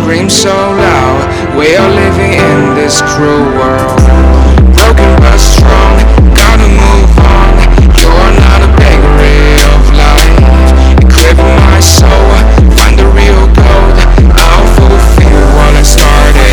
scream so loud. We are living in this cruel world. Broken but strong, gotta move on. You're not a bakery of life. Equipping my soul, find the real gold. I'll fulfill what I started.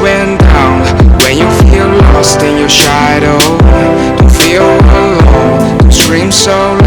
Went down when you feel lost in your shadow. Don't feel alone, don't scream so